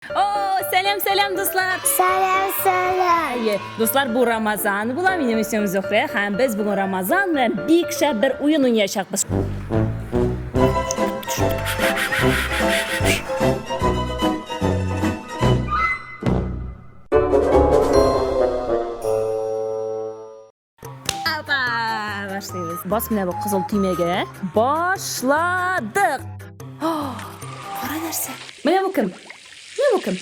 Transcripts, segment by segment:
Selam do'stlar. Selam. Do'stlar, bu Ramazon bular. Mening ismim Zuhra. Ham biz bugun Ramazon bilan bek bir o'yin o'ynayapmiz. Başlayız. Bas mana bu qizil tuymaga. Boshladik. Qora narsa. Mana bu kim? Mana bu kim?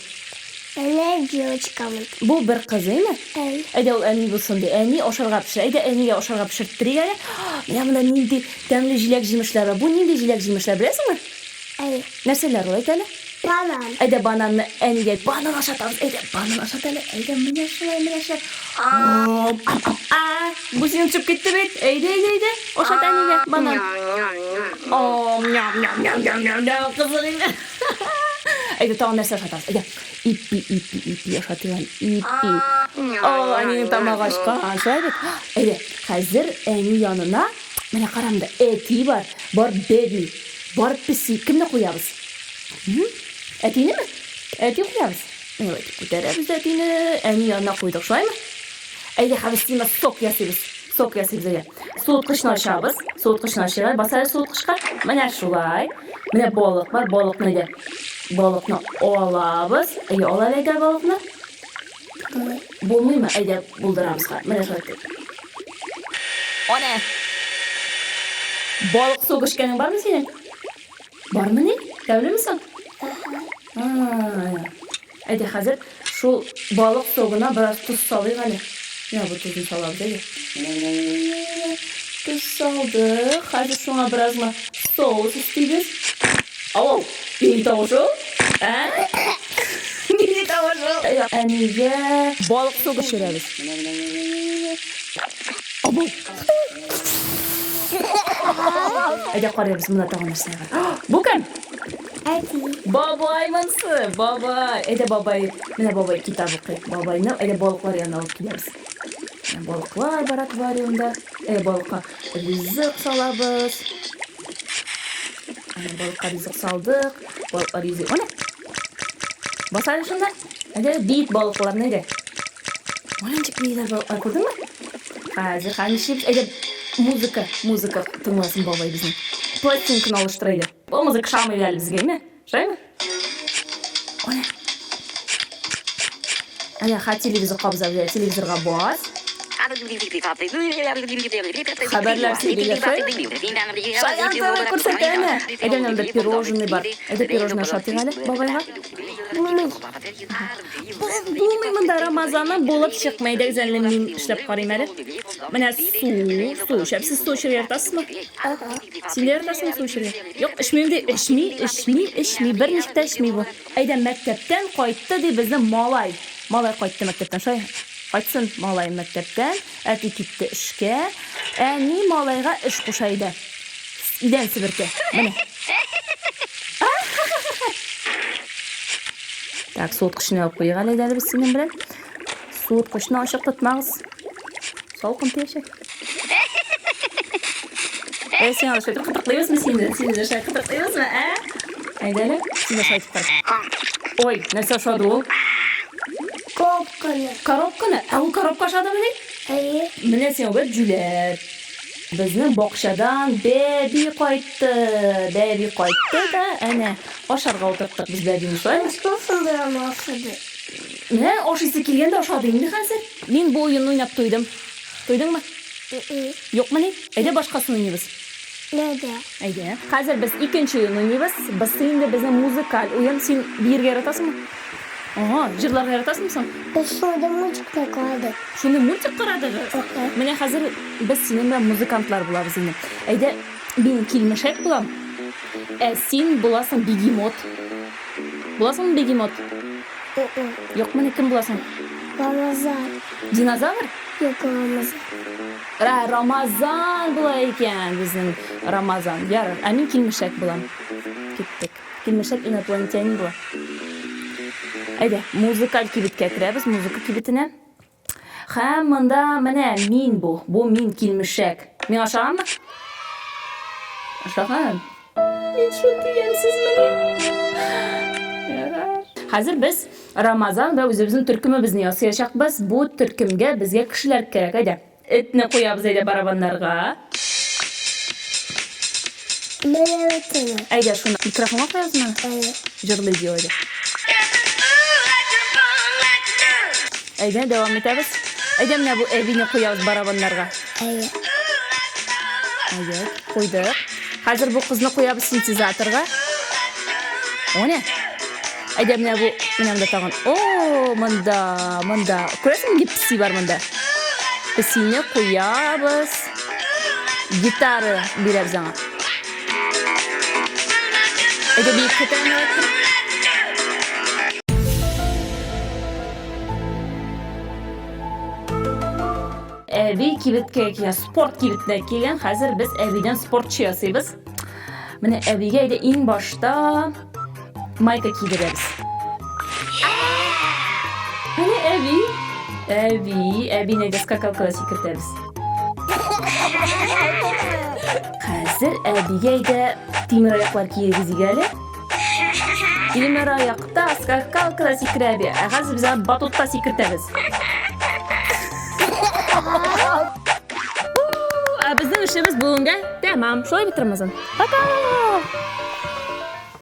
Ne девочкамın? Bu bir qizmi? Ey. Ayda u ani bo'lsin de. Ani oshirg'a pishir. Ayda aniga oshirg'a pishirtirib. Mana bunda nindi damli jilak jimishlar bor. Bu nindi jilak jimishlar bilasizmi? Ey. Narsalar u aytali. Banan. Ayda bananni aniga banan oshatamiz. Ayda banan oshatali. Ayda mana shulay. Bu seni uchib ketdi bet. Ayda. Oshat aniga banan. Nyam. Qizig'ingni. Ayda tog'ni narsa oshatamiz. Ayda. İpi yaşatılan ipi. Annenin tamağı aşkan. Şöyle. Ayda. Hazır eni yanına. Mana qaramda eti var. Bor baby. Bor pisi. Kimni qo'yamiz? Etini mi? Eti qo'yamiz. Evet, ko'taramiz etini. Eni yanına qo'ydik, shunaymi? Ayda xavsima sok yasaymiz. Sok yasaymiz ayda. So'tqichni ochamiz. So'tqichni ochamiz. Bosamiz so'tqichga. Mana shulay. Mana baliq var. Baliqni ayda. Balıqni olamiz. Olaylik balıqni. Bo'lmaymi? Ayda buldiramiz. Mana shunday. Ona. Balık so'g'ishganing bormi sening? Bormi ne? Tavlimisan? Ayda hozir shu balık so'g'ina biroz tuz solaylik hali. Ya bu tuzni solamiz ayda. Tuz soldik. Hozir shunga birozmi sous istaymiz. Oh, iyi tavuşu. İyi tavuşu. Aniga balık soğuk şiremiz. Abo. Ayda qaraymiz buna tağınırsa. Bu kim? Eti. Babay mınsı. Babay. Ayda babay. Mana babay kitap o'qiydi. Babayni ayda balıklar yanına alıp gideriz. Balıklar bar akvaryumda. Balıkqa rizq solamiz. Balıklar rizq saldık. Balıklar rizq. Ona? Basar şunda. Hadi büyük balıklar neydi? Olancık neyler balıklar gördün mü? Hazır hanışıp. Hadi müzik tınlasın babay bizim. Platinkini alıştıraydı. Bu müzik şamı geldi bizge mi? Şey mi? Ona? Hadi televizor qabzab, televizorga bas. Xabarlar sebebiyle Sayantara ko'rsatadi. Edenimda pirojniy bor. Eda pirojni shotingani babayga. Bo'lmayman Ramazonda bo'lib chiqmaydi. O'zimni men ishlab qarayman. Mana suv ishab siz suv ishlayapsizmi? Sizlar ertasizmi suv ishlayapsiz? Yo'q, ishmi bir nechta ishmi bu. Ayda maktabdan qaytdi deb bizni Malay qaytdi maktabdan. Shoy Qaytsin Malay maktabdan, ati ketdi ishga. Ani Malayga ish qo'shaydi. Idan sibirka. Mana. Tak, so'tqichni olib qo'yganlar biz sening bilan. So'tqichni oshiq tutmamiz. Salqin teshak. Sen olib qitiqlaymizmi seni? Seni o'sha qitiqlaymizmi, a? Aydala, seni shaytib qar. Oy, narsa shodu u. Korobkani. U korobka oshadimi ne? Ey. Mana sen bir julat. Bizni boqshadan baby qaytdi da ana osharga o'tirdik biz babyni shoymiz. Nasıl Ne oshisi kelganda oshadingmi hozir? Men bu o'yinni o'ynab to'ydim. To'ydingmi? Yo'qmi ne? Ayda boshqasini o'ynaymiz. Nede? Ayda. Hozir biz ikkinchi o'yin o'ynaymiz. Biz endi bizni muzikal o'yin sen bir yerga yaratasizmi? Aha, jig'larga yaratasizmi sen? Biz şurada müzik koydık. Shuni multik qaradik. Mana hozir biz sening bilan muzikantlar bo'lamiz endi. Ayda men kelmishak bo'lam. Sen bo'lasan begemot. Bo'lasanmi begemot? Yo'q, mana kim bo'lasan? Ramazan. Dinozavr? Yok Ramazan. Ramazon bo'lar ekan bizning Ramazon. Yar, men kelmishak bo'lam. Ketdik. Kelmishak iнопланетянин bo'lar. Ayda, muzikal kibitga kiramiz, muzika kibitini. Hammanda mana men bu men kelmishak. Men oshamanmi? Oshaman. Men shu degansizmi? Hozir biz Ramazon va o'zimizning turkumimizni yasayacakbız. Bu turkumga bizga kishilar kerak. Hayda. Itni qo'yamiz hayda barabanlarga. Bana ötene. Hayda shuni mikrofonga qo'yamizmi? Evet. Jırlaydı öyle. Hayda devam etamiz. Hayda mana bu evini qo'yamiz barabanlarga. Evet. Hayda qo'ydik. Hozir bu qizni qo'yamiz sintezatorga. O ne? Hayda mana bu bunda tag'in. Oo, mında. Ko'rasizmi, pisi bor bunda. Pisini qo'yamiz. Gitara beramiz ona. Hayda bir ketani. Evi kibitga kelgan, sport kibitga kelgan. Hozir biz evidan sportchi yasaymiz. Mana eviga eng boshda mayka kiydiramiz. Mana evini skakalkaga kiritamiz. Hozir eviga temir oyoqlar kiygizgani. Temir oyoqda skakalkaga kiradi. Hozir biz batutda kiritamiz. Bizning ishimiz bugunga tamam. Sho'y bitiramiz. Paka!